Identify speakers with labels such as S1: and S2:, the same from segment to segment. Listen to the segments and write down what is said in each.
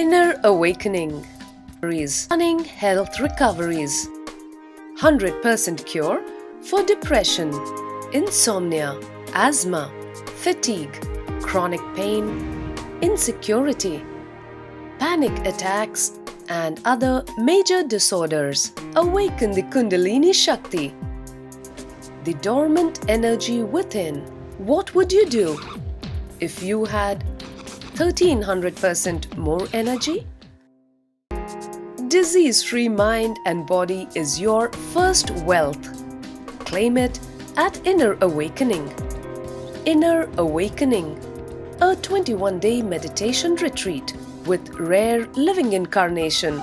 S1: Inner Awakening, Stunning Health Recoveries, 100% Cure for Depression, Insomnia, Asthma, Fatigue, Chronic Pain, Insecurity, Panic Attacks, and other major disorders. Awaken the Kundalini Shakti, the dormant energy within. What would you do if you had 1300% more energy? Disease-free mind and body is your first wealth. Claim it at Inner Awakening. Inner Awakening, a 21-day meditation retreat with rare living incarnation.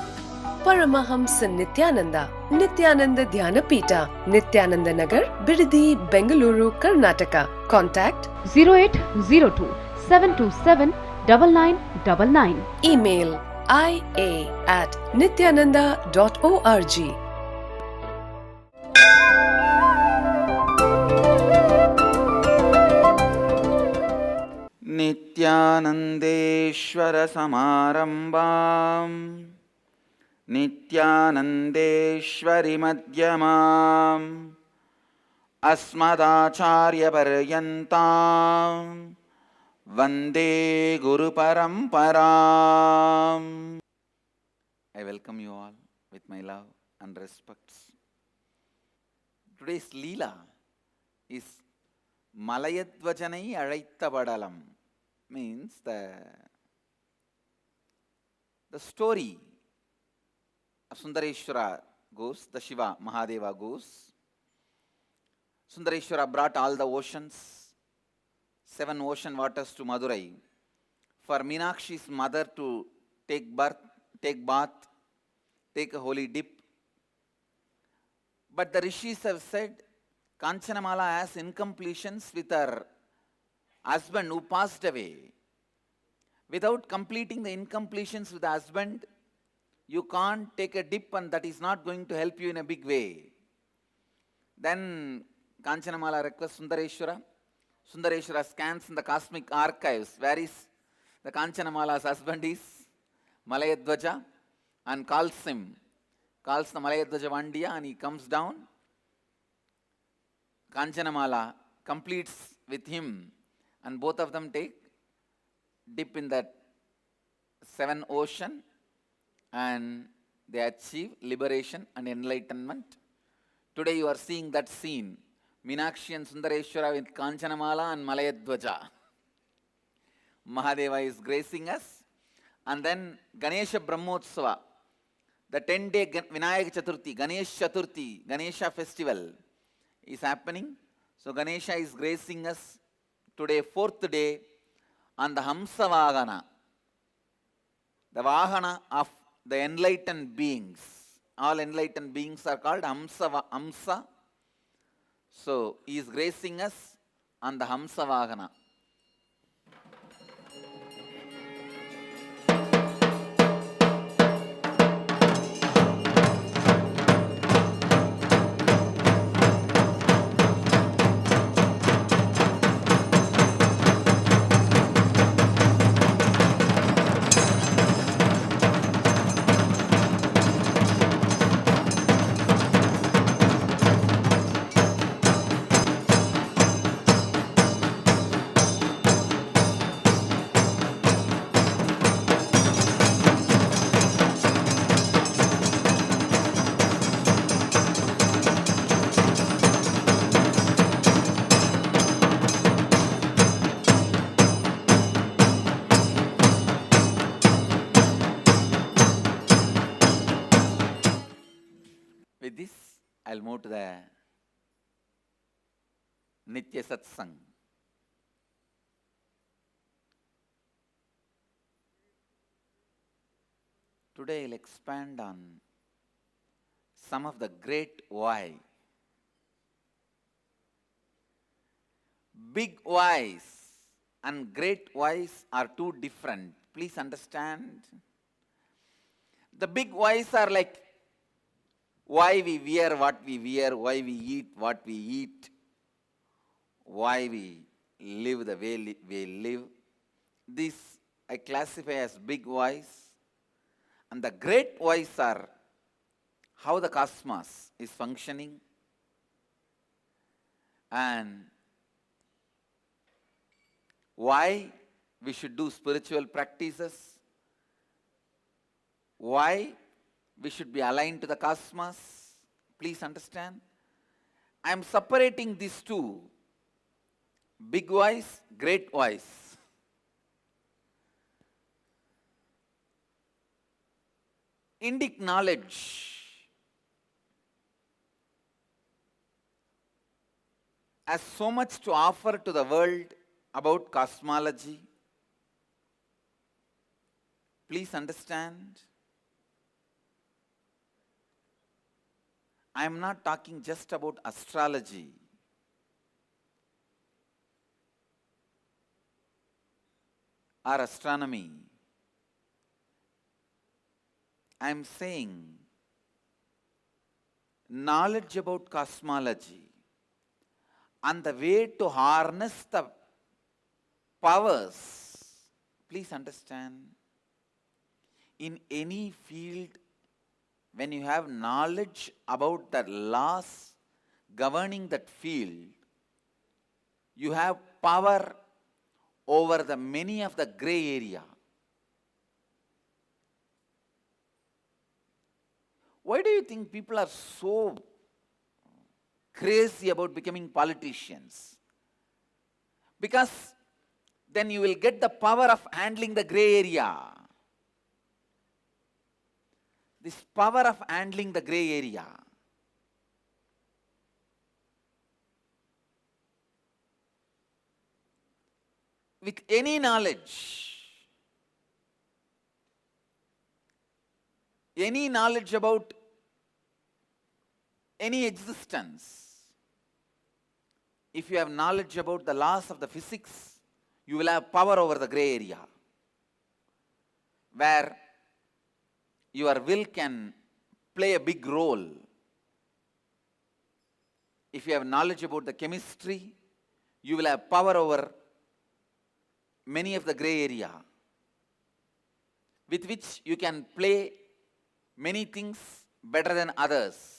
S1: Paramahamsa Nithyananda, Nithyananda Dhyanapeetam, Nithyananda Nagar, Bidadi, Bengaluru, Karnataka. Contact
S2: 0802 727 9999.
S1: Email ia@nithyananda.org.
S3: Nithyanandeshwar Samarambam Nithyanandeshwari Madhyamam Asmadacharya Paryantam Vande Guru Paramparam. I welcome you all with my love and respects. Today's Leela is Malayadvajanai Advaita Badalam, means the story of Sundareshwara goes, the Shiva, Mahadeva goes. Sundareshwara brought all the oceans, 7 ocean waters to Madurai for Meenakshi's mother to take bath, take a holy dip. But the rishis have said Kanchanamala has incompletions with her husband who passed away. Without completing the incompletions with the husband, you can't take a dip, and that is not going to help you in a big way. Then Kanchanamala requests Sundareshwara. Sundareshwara scans in the cosmic archives. Where is the Kanchanamala's husband is? Malayadvaja, and calls him. Calls the Malayadvaja Vandiya, and he comes down. Kanchanamala completes with him, and both of them take dip in that 7 ocean, and they achieve liberation and enlightenment. Today you are seeing that scene, Meenakshi and Sundareshwara with Kanchanamala and Malayadvaja. Mahadeva is gracing us. And then Ganesha Brahmotsava, the 10-day Vinayak Chaturthi, Ganesh Chaturthi, Ganesha festival is happening. So Ganesha is gracing us today, 4th day, on the Hamsa Vahana, the Vahana of the enlightened beings. All enlightened beings are called Hamsa. So he is gracing us on the Hamsa Vahana. With this, I'll move to the Nitya Satsang. Today I'll expand on some of the great why. Big whys and great whys are two different. Please understand. The big whys are like why we wear what we wear, why we eat what we eat, why we live the way we live. This I classify as big whys. And the great whys are how the cosmos is functioning and why we should do spiritual practices, why we should be aligned to the cosmos. Please understand. I am separating these two, big whys, great whys. Indic knowledge has so much to offer to the world about cosmology. Please understand. I am not talking just about astrology. Or astronomy. I am saying knowledge about cosmology and the way to harness the powers. Please understand. In any field, when you have knowledge about the laws governing that field, you have power over the many of the gray area. Why do you think people are so crazy about becoming politicians? Because then you will get the power of handling the gray area. This power of handling the gray area. With any knowledge about any existence, if you have knowledge about the laws of the physics, you will have power over the gray area, where your will can play a big role. If you have knowledge about the chemistry, you will have power over many of the gray area, with which you can play many things better than others.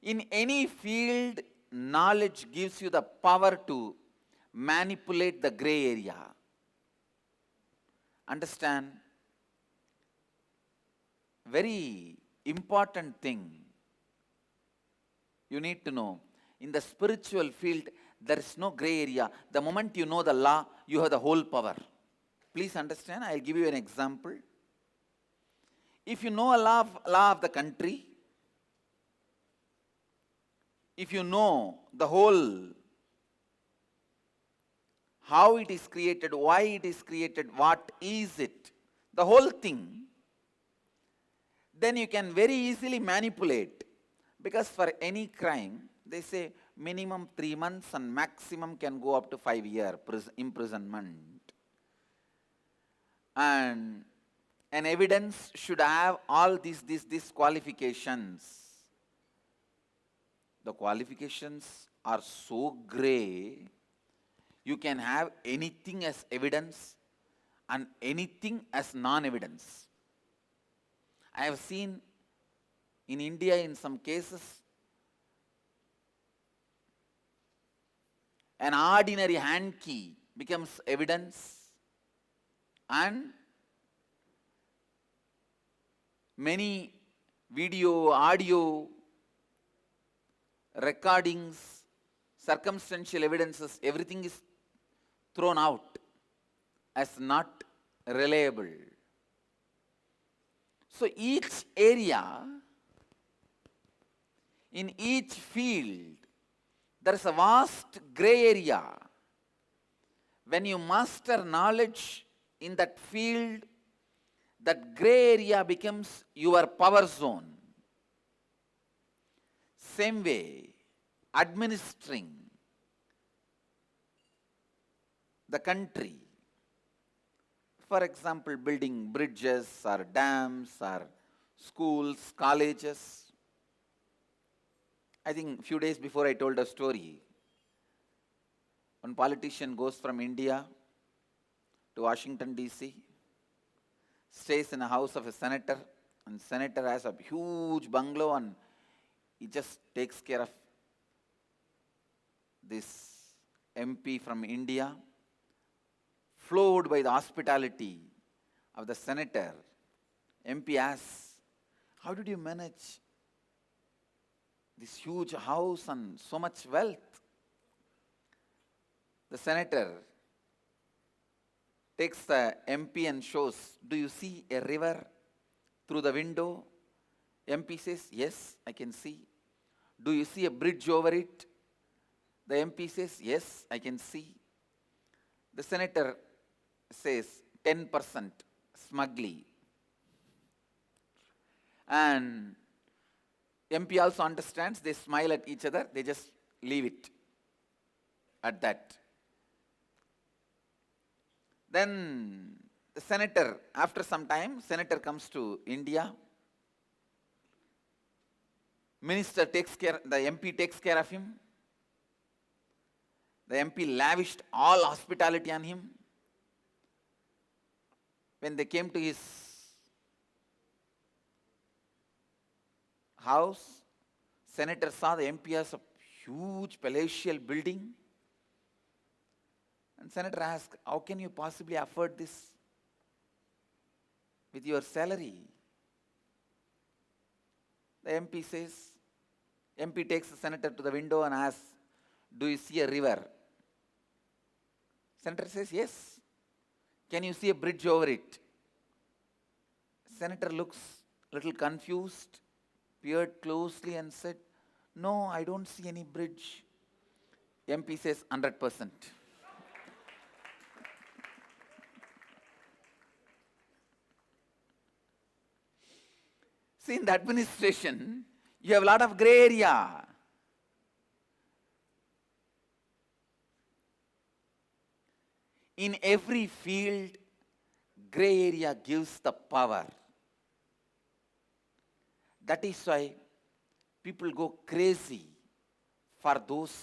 S3: In any field, knowledge gives you the power to manipulate the gray area. Understand? Very important thing you need to know. In the spiritual field, there is no gray area. The moment you know the law, you have the whole power. Please understand. I will give you an example. If you know a law of the country, if you know the whole, how it is created, why it is created, what is it, the whole thing, then you can very easily manipulate. Because for any crime, they say minimum 3 months and maximum can go up to 5 years imprisonment. And an evidence should have all these qualifications. The qualifications are so grey, you can have anything as evidence and anything as non-evidence. I have seen in India in some cases, an ordinary hand key becomes evidence and many video, audio, recordings, circumstantial evidences, everything is thrown out as not reliable. So each area, in each field, there is a vast gray area. When you master knowledge in that field, that gray area becomes your power zone. Same way, administering the country, for example, building bridges or dams or schools, colleges. I think a few days before I told a story. One politician goes from India to Washington, D.C., stays in a house of a senator, and senator has a huge bungalow, and he just takes care of this MP from India. Floored by the hospitality of the senator, MP asks, how did you manage this huge house and so much wealth? The senator takes the MP and shows, do you see a river through the window? MP says, yes, I can see. Do you see a bridge over it? The MP says, yes, I can see. The senator says 10% smugly. And MP also understands, they smile at each other, they just leave it at that. Then the senator, after some time, senator comes to India. Minister takes care, the MP takes care of him. The MP lavished all hospitality on him. When they came to his house, senator saw the MP has a huge palatial building. And senator asked, how can you possibly afford this with your salary? The MP says, MP takes the senator to the window and asks, do you see a river? Senator says, yes. Can you see a bridge over it? Senator looks a little confused, peered closely and said, no, I don't see any bridge. MP says, 100%. See, in the administration, you have a lot of gray area. In every field, gray area gives the power. That is why people go crazy for those,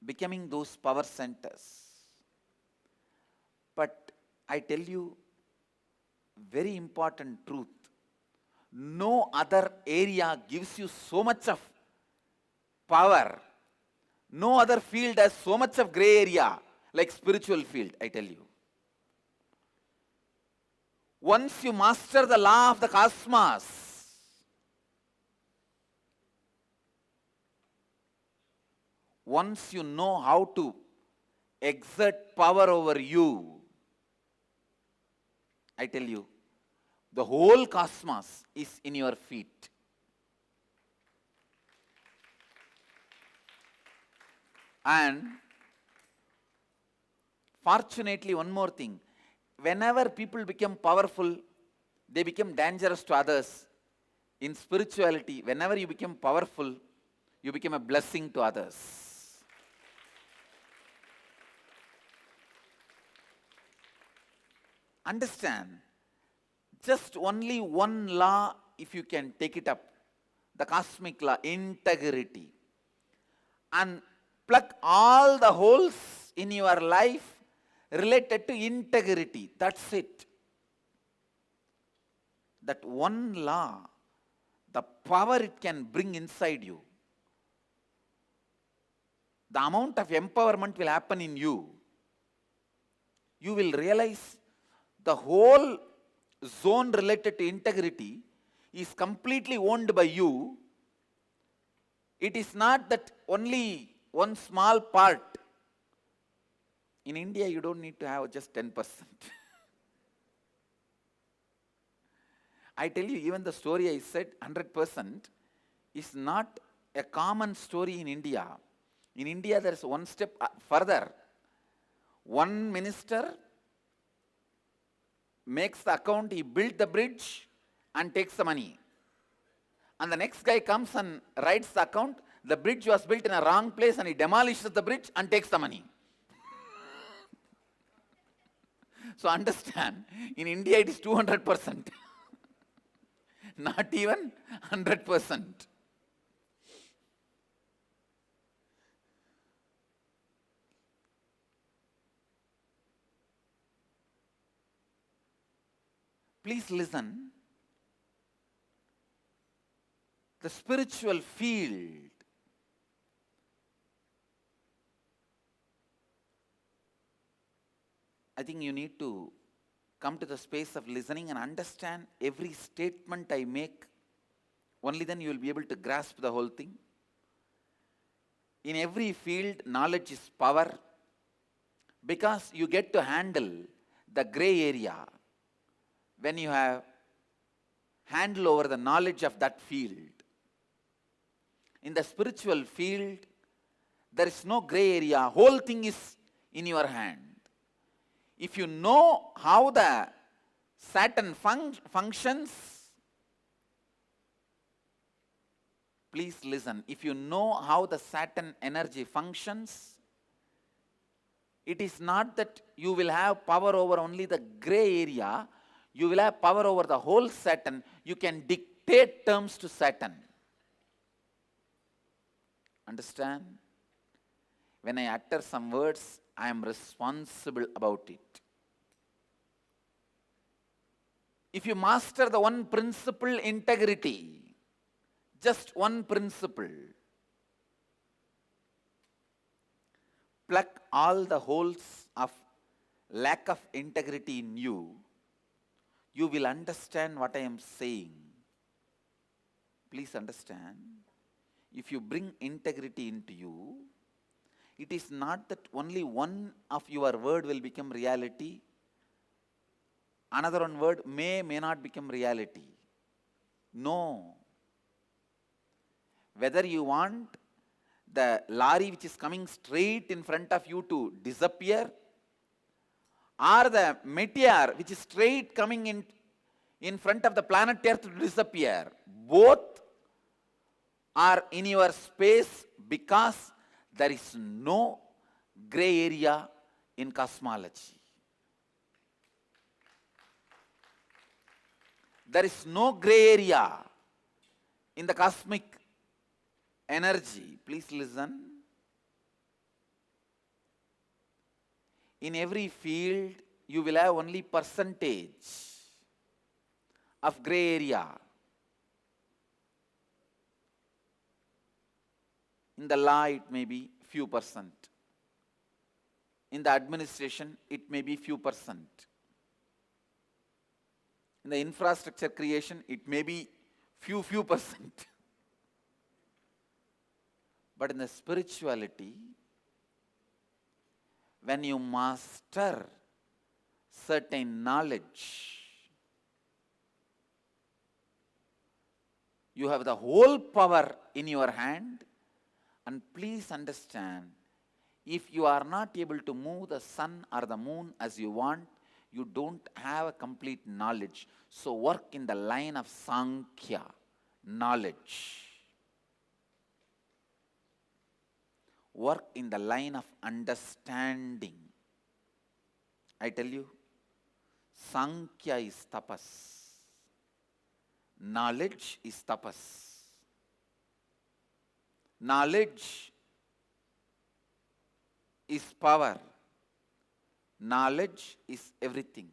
S3: becoming those power centers. But I tell you, very important truth. No other area gives you so much of power. No other field has so much of gray area like spiritual field, I tell you. Once you master the law of the cosmos, once you know how to exert power over you, I tell you, the whole cosmos is in your feet. And fortunately, one more thing. Whenever people become powerful, they become dangerous to others. In spirituality, whenever you become powerful, you become a blessing to others. Understand, just only one law, if you can take it up, the cosmic law, integrity, and plug all the holes in your life related to integrity. That's it. That one law, the power it can bring inside you, the amount of empowerment will happen in you. You will realize the whole zone related to integrity is completely owned by you. It is not that only one small part. In India, you don't need to have just 10%. I tell you, even the story I said, 100%, is not a common story in India. In India, there is one step further. One minister makes the account, he built the bridge and takes the money. And the next guy comes and writes the account, the bridge was built in a wrong place, and he demolishes the bridge and takes the money. So understand, in India it is 200%, not even 100%. Please listen. The spiritual field I think you need to come to the space of listening and understand every statement I make. Only then you will be able to grasp the whole thing. In every field, knowledge is power, because you get to handle the gray area when you have handle over the knowledge of that field. In the spiritual field, there is no gray area. Whole thing is in your hand. If you know how the Saturn functions, please listen. If you know how the Saturn energy functions, it is not that you will have power over only the gray area. You will have power over the whole Saturn. You can dictate terms to Saturn. Understand? When I utter some words, I am responsible about it. If you master the one principle, integrity, just one principle, pluck all the holes of lack of integrity in you, you will understand what I am saying. Please understand. If you bring integrity into you, it is not that only one of your word will become reality. Another one word may not become reality. No. Whether you want the lorry which is coming straight in front of you to disappear, or the meteor which is straight coming in front of the planet Earth to disappear, both are in your space, because there is no gray area in cosmology. There is no gray area in the cosmic energy. Please listen. In every field, you will have only percentage of gray area. In the law, it may be few percent. In the administration, it may be few percent. In the infrastructure creation, it may be few percent. But in the spirituality, when you master certain knowledge, you have the whole power in your hand. And please understand, if you are not able to move the sun or the moon as you want, you don't have a complete knowledge. So work in the line of Sankhya, knowledge. Work in the line of understanding. I tell you, Sankhya is tapas. Knowledge is tapas. Knowledge is power. Knowledge is everything.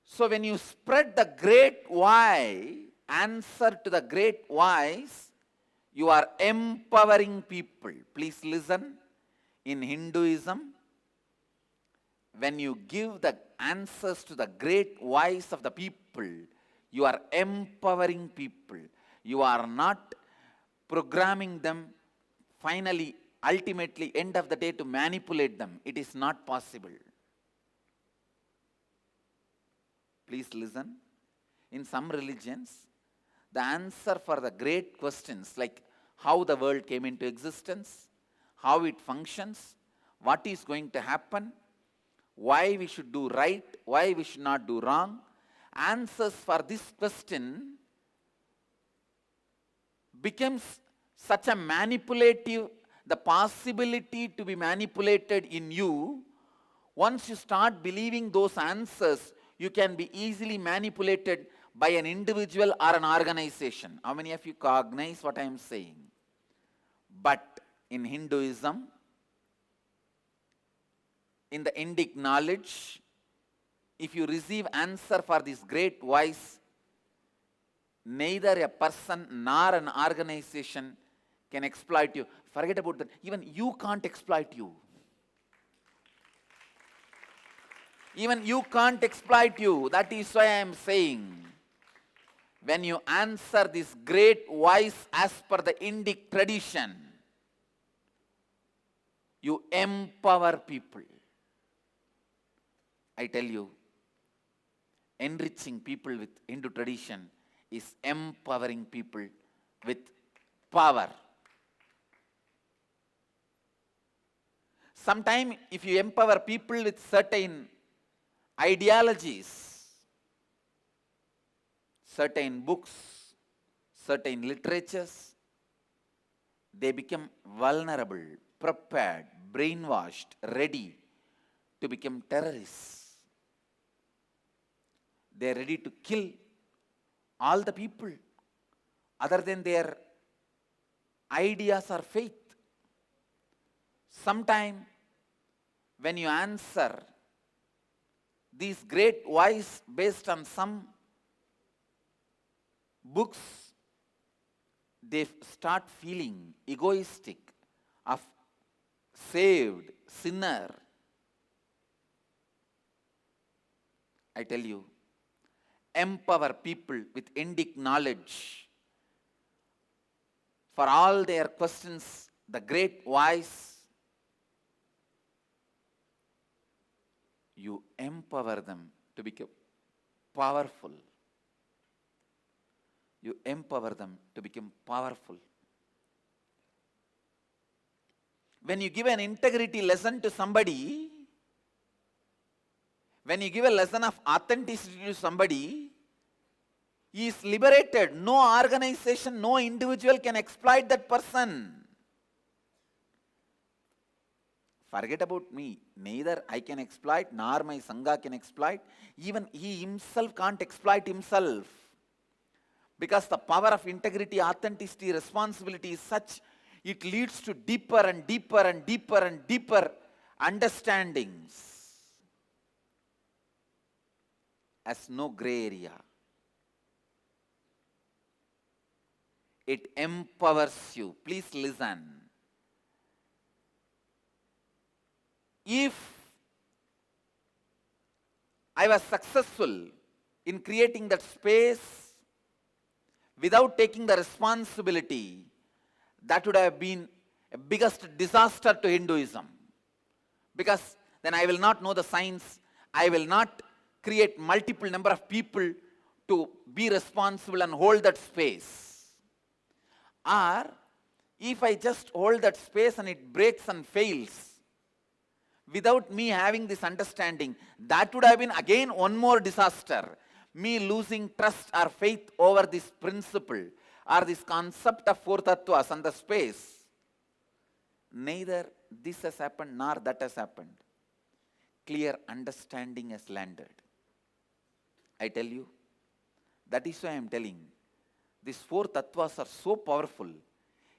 S3: So when you spread the great why, answer to the great whys, you are empowering people. Please listen. In Hinduism, when you give the answers to the great whys of the people, you are empowering people. You are not programming them, finally, ultimately, end of the day, to manipulate them. It is not possible. Please listen. In some religions, the answer for the great questions like how the world came into existence, how it functions, what is going to happen, why we should do right, why we should not do wrong, answers for this question becomes such a manipulative, the possibility to be manipulated in you. Once you start believing those answers, you can be easily manipulated by an individual or an organization. How many of you cognize what I am saying? But in Hinduism, in the Indic knowledge, if you receive answer for this great voice, neither a person nor an organization can exploit you. Forget about that. Even you can't exploit you. Even you can't exploit you. That is why I am saying, when you answer this great voice as per the Indic tradition, you empower people. I tell you, enriching people with Hindu tradition is empowering people with power. Sometimes if you empower people with certain ideologies, certain books, certain literatures, they become vulnerable, prepared, brainwashed, ready to become terrorists. They are ready to kill all the people other than their ideas or faith. Sometime when you answer these great voice based on some books, they start feeling egoistic of saved sinner. I tell you, empower people with Indic knowledge. For all their questions, the great voice, you empower them to become powerful. You empower them to become powerful. When you give an integrity lesson to somebody, when you give a lesson of authenticity to somebody, he is liberated. No organization, no individual can exploit that person. Forget about me. Neither I can exploit, nor my Sangha can exploit. Even he himself can't exploit himself. Because the power of integrity, authenticity, responsibility is such, it leads to deeper and deeper and deeper and deeper understandings. As no gray area. It empowers you. Please listen. If I was successful in creating that space without taking the responsibility, that would have been a biggest disaster to Hinduism. Because then I will not know the science, I will not create multiple number of people to be responsible and hold that space. Or, if I just hold that space and it breaks and fails, without me having this understanding, that would have been again one more disaster. Me losing trust or faith over this principle or this concept of four tattvas and the space. Neither this has happened nor that has happened. Clear understanding has landed. I tell you, that is why I am telling. These four tattvas are so powerful.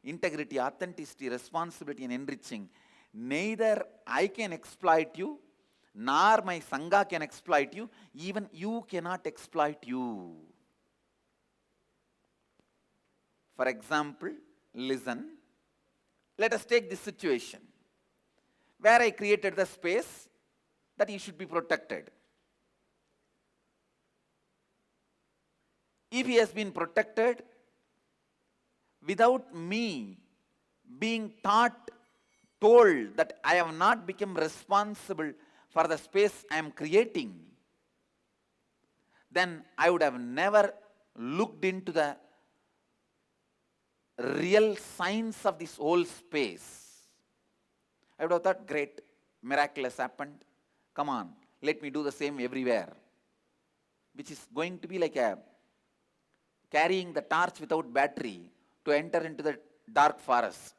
S3: Integrity, authenticity, responsibility and enriching. Neither I can exploit you, nor my Sangha can exploit you. Even you cannot exploit you. For example, listen. Let us take this situation where I created the space that he should be protected. If he has been protected without me being told that I have not become responsible for the space I am creating, then I would have never looked into the real science of this whole space. I would have thought, great, miracle has happened. Come on, let me do the same everywhere. Which is going to be like carrying the torch without battery to enter into the dark forest.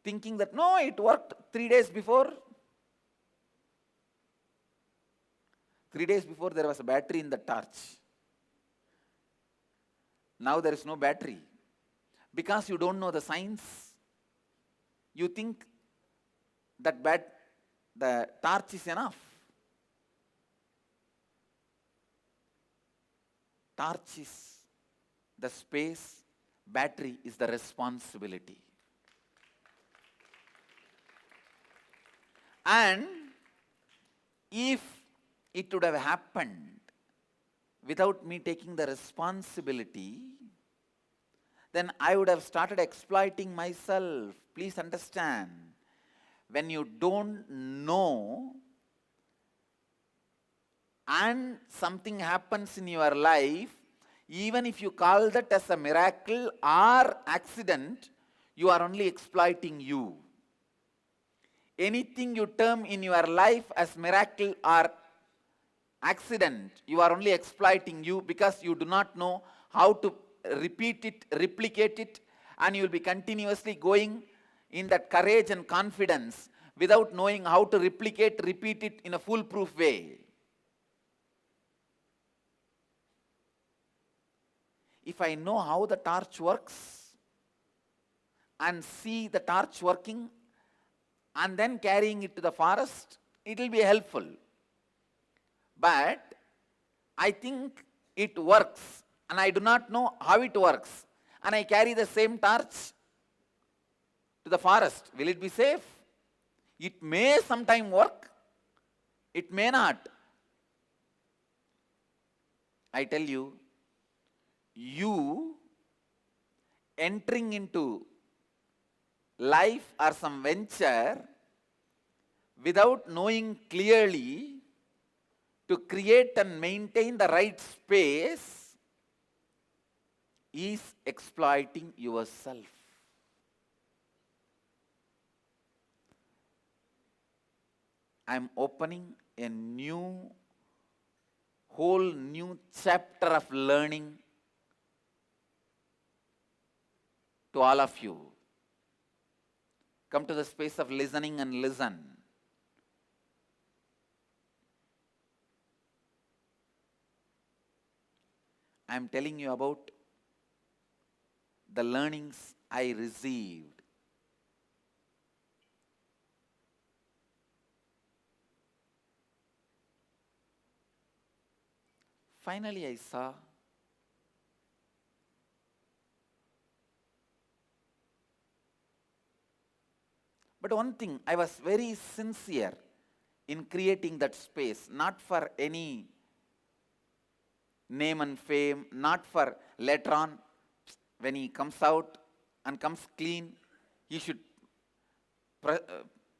S3: Thinking that, no, it worked 3 days before. 3 days before there was a battery in the torch. Now there is no battery. Because you don't know the science, you think that the torch is enough. Torch is the space, battery is the responsibility. And if it would have happened without me taking the responsibility, then I would have started exploiting myself. Please understand, when you don't know and something happens in your life, even if you call that as a miracle or accident, you are only exploiting you. Anything you term in your life as miracle or accident, you are only exploiting you, because you do not know how to repeat it, replicate it, and you will be continuously going in that courage and confidence without knowing how to repeat it in a foolproof way. If I know how the torch works and see the torch working and then carrying it to the forest, it will be helpful. But I think it works and I do not know how it works, and I carry the same torch to the forest. Will it be safe? It may sometime work, it may not. I tell you, you entering into life or some venture without knowing clearly to create and maintain the right space is exploiting yourself. I am opening a whole new chapter of learning to all of you. Come to the space of listening and listen. I am telling you about the learnings I received. Finally, I saw but one thing, I was very sincere in creating that space, not for any name and fame, not for later on when he comes out and comes clean, he should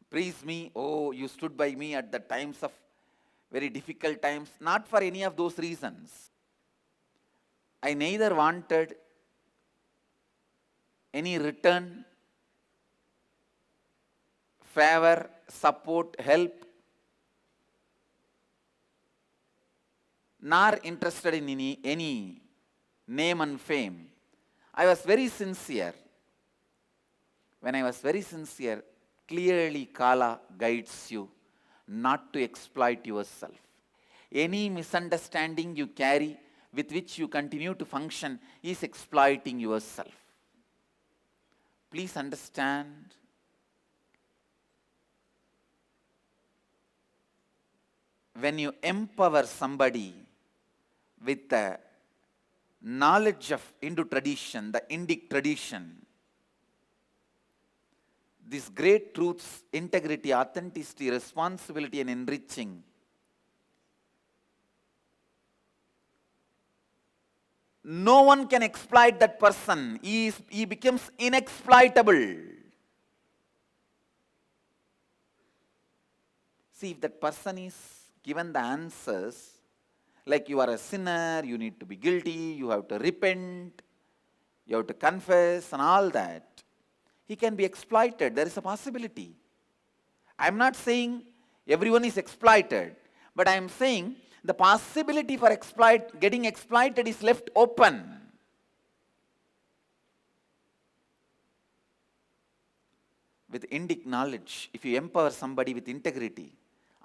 S3: praise me. Oh, you stood by me at the times of very difficult times. Not for any of those reasons. I neither wanted any return, favor, support, help, nor interested in any name and fame. I was very sincere. When I was very sincere, clearly Kala guides you not to exploit yourself. Any misunderstanding you carry with which you continue to function is exploiting yourself. Please understand, when you empower somebody with the knowledge of Hindu tradition, the Indic tradition, these great truths, integrity, authenticity, responsibility, and enriching, no one can exploit that person. He becomes inexploitable. See, if that person is given the answers, like you are a sinner, you need to be guilty, you have to repent, you have to confess and all that, he can be exploited. There is a possibility. I am not saying everyone is exploited, but I am saying the possibility for getting exploited is left open. With Indic knowledge, if you empower somebody with integrity,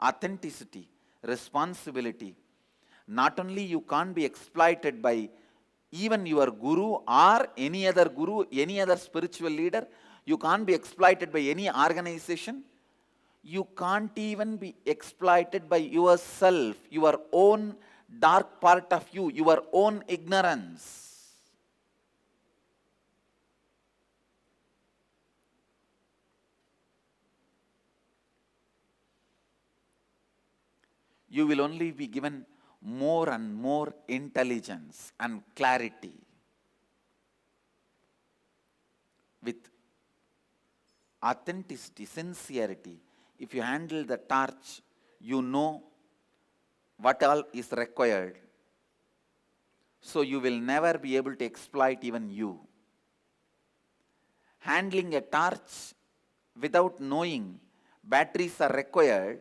S3: authenticity, responsibility, not only you can't be exploited by even your guru or any other guru, any other spiritual leader, you can't be exploited by any organization, you can't even be exploited by yourself, your own dark part of you, your own ignorance. You will only be given more and more intelligence and clarity. With authenticity, sincerity, if you handle the torch, you know what all is required. So you will never be able to exploit even you. Handling a torch without knowing batteries are required,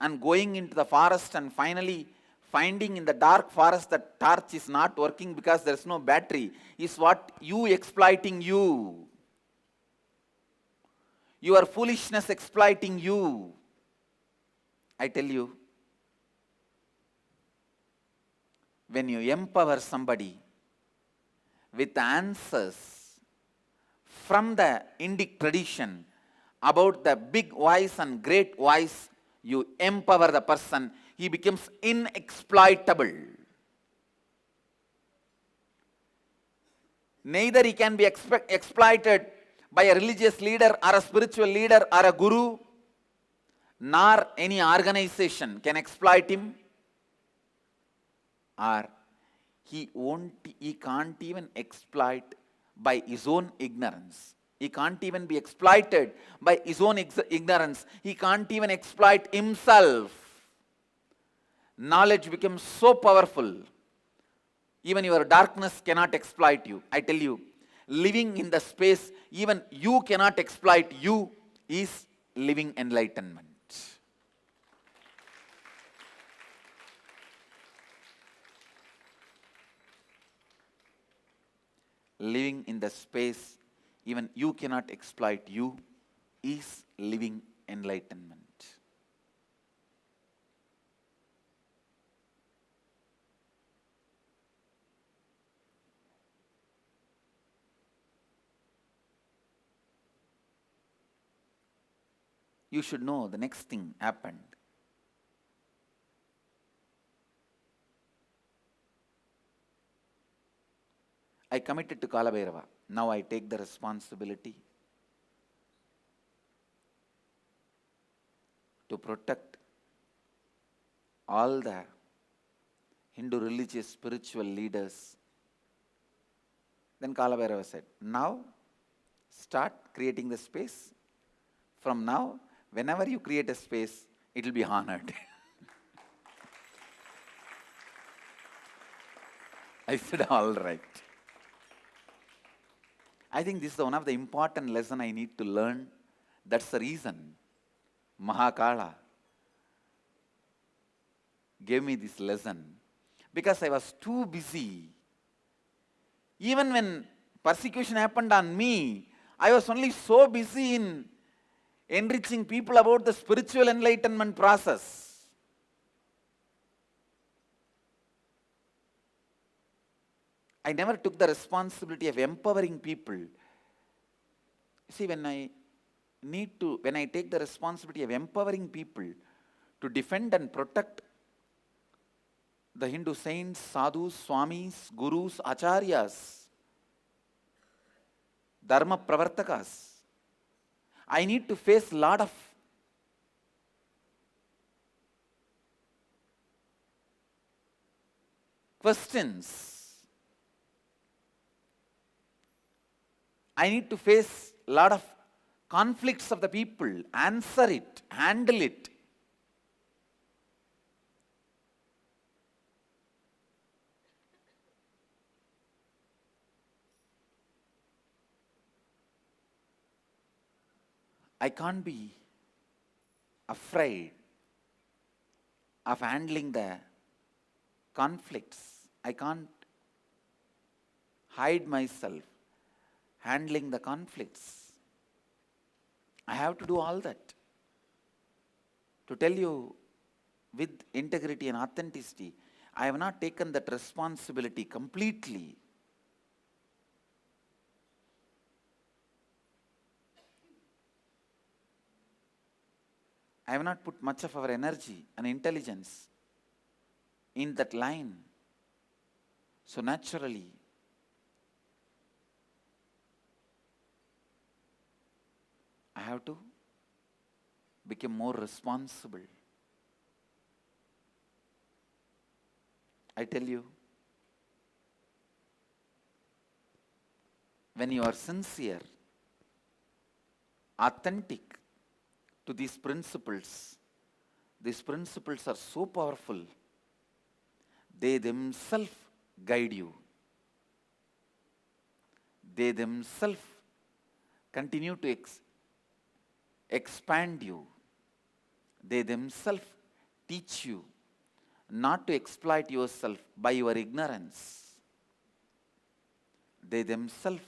S3: and going into the forest and finally finding in the dark forest that torch is not working because there is no battery, is what you exploiting you. Your foolishness exploiting you. I tell you, when you empower somebody with answers from the Indic tradition about the big voice and great voice, you empower the person, he becomes inexploitable. Neither he can be exploited by a religious leader or a spiritual leader or a guru, nor any organization can exploit him, or he can't even exploit by his own ignorance. He can't even be exploited by his own ignorance. He can't even exploit himself. Knowledge becomes so powerful. Even your darkness cannot exploit you. I tell you, living in the space even you cannot exploit you is living enlightenment. Living in the space even you cannot exploit you is living enlightenment. You should know the next thing happened. I committed to Kalabhairava. Now I take the responsibility to protect all the Hindu religious spiritual leaders. Then Kalabhairava said, now start creating the space. From now, whenever you create a space, it will be honored. I said, all right. I think this is one of the important lessons I need to learn. That's the reason Mahakala gave me this lesson. Because I was too busy. Even when persecution happened on me, I was only so busy in enriching people about the spiritual enlightenment process. I never took the responsibility of empowering people. See, when I take the responsibility of empowering people to defend and protect the Hindu saints, sadhus, swamis, gurus, acharyas, dharma pravartakas, I need to face a lot of questions. I need to face a lot of conflicts of the people, answer it, handle it. I can't be afraid of handling the conflicts. I can't hide myself handling the conflicts. I have to do all that. To tell you with integrity and authenticity, I have not taken that responsibility completely. I have not put much of our energy and intelligence in that line. So naturally, I have to become more responsible. I tell you, when you are sincere, authentic to these principles are so powerful, they themselves guide you. They themselves continue to expand you. They themselves teach you not to exploit yourself by your ignorance. They themselves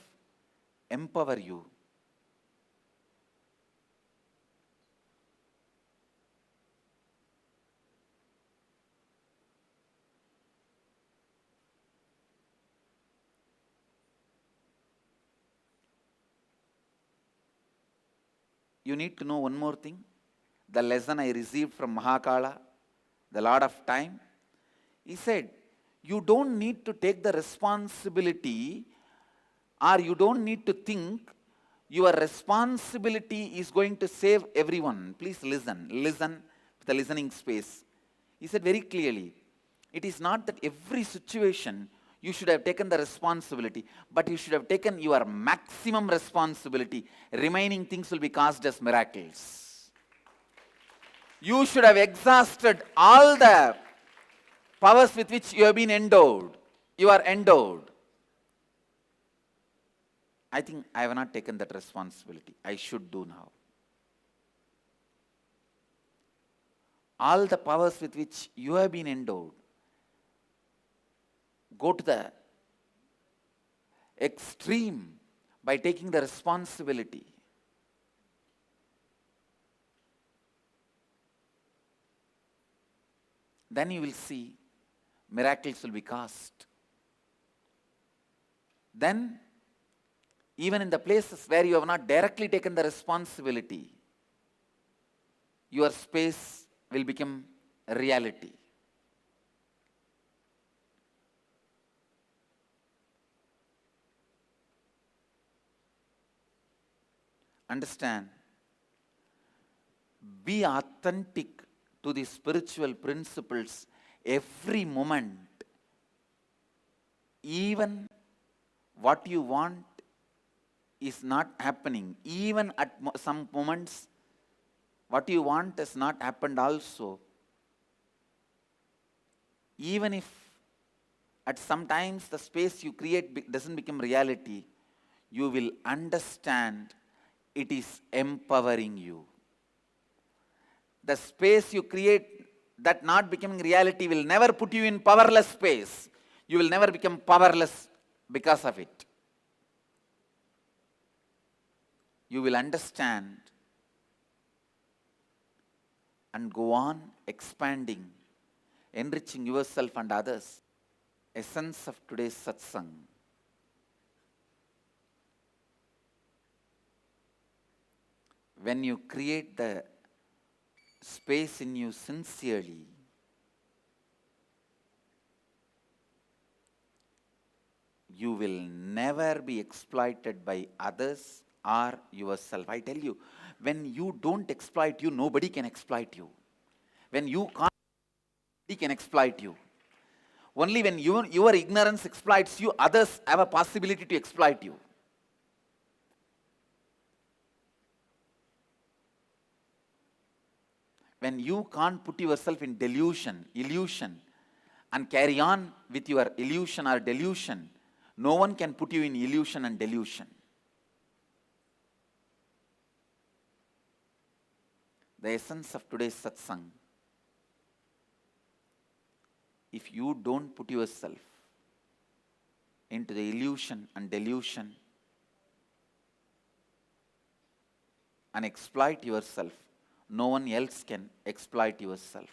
S3: empower you. You need to know one more thing. The lesson I received from Mahakala, the Lord of Time. He said, you don't need to take the responsibility, or you don't need to think your responsibility is going to save everyone. Please listen. Listen with the listening space. He said very clearly, it is not that every situation you should have taken the responsibility, but you should have taken your maximum responsibility. Remaining things will be cast as miracles. You should have exhausted all the powers with which you have been endowed. You are endowed. I think I have not taken that responsibility. I should do now. All the powers with which you have been endowed, go to the extreme by taking the responsibility. Then you will see miracles will be cast. Then, even in the places where you have not directly taken the responsibility, your space will become a reality. Understand, be authentic to the spiritual principles every moment. Even what you want is not happening. Even at some moments, what you want has not happened also. Even if at some times the space you create doesn't become reality, you will understand it is empowering you. The space you create that not becoming reality will never put you in powerless space. You will never become powerless because of it. You will understand and go on expanding, enriching yourself and others. Essence of today's Satsang. When you create the space in you sincerely, you will never be exploited by others or yourself. I tell you, when you don't exploit you, nobody can exploit you. When you can't, nobody can exploit you. Only when your ignorance exploits you, others have a possibility to exploit you. When you can't put yourself in delusion, illusion, and carry on with your illusion or delusion, no one can put you in illusion and delusion. The essence of today's Satsang, if you don't put yourself into the illusion and delusion and exploit yourself, no one else can exploit yourself.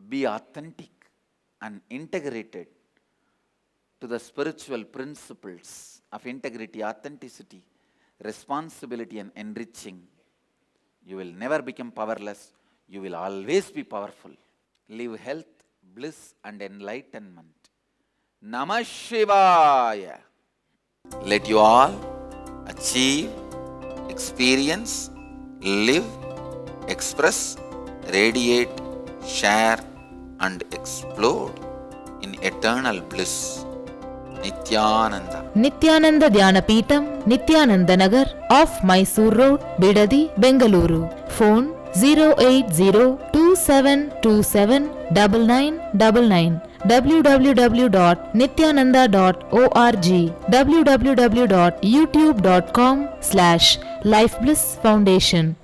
S3: Be authentic and integrated to the spiritual principles of integrity, authenticity, responsibility and enriching. You will never become powerless. you will always be powerful. Live health, bliss and enlightenment. Namah Shivaya. Let you all achieve, experience, live, express, radiate, share and explode in eternal bliss. Nithyananda.
S4: Nithyananda Dhyanapeetam, Nithyananda Nagar, off Mysore Road, Bidadi, Bengaluru. Phone 08027279999. www.nithyananda.org. www.youtube.com/Life Bliss Foundation.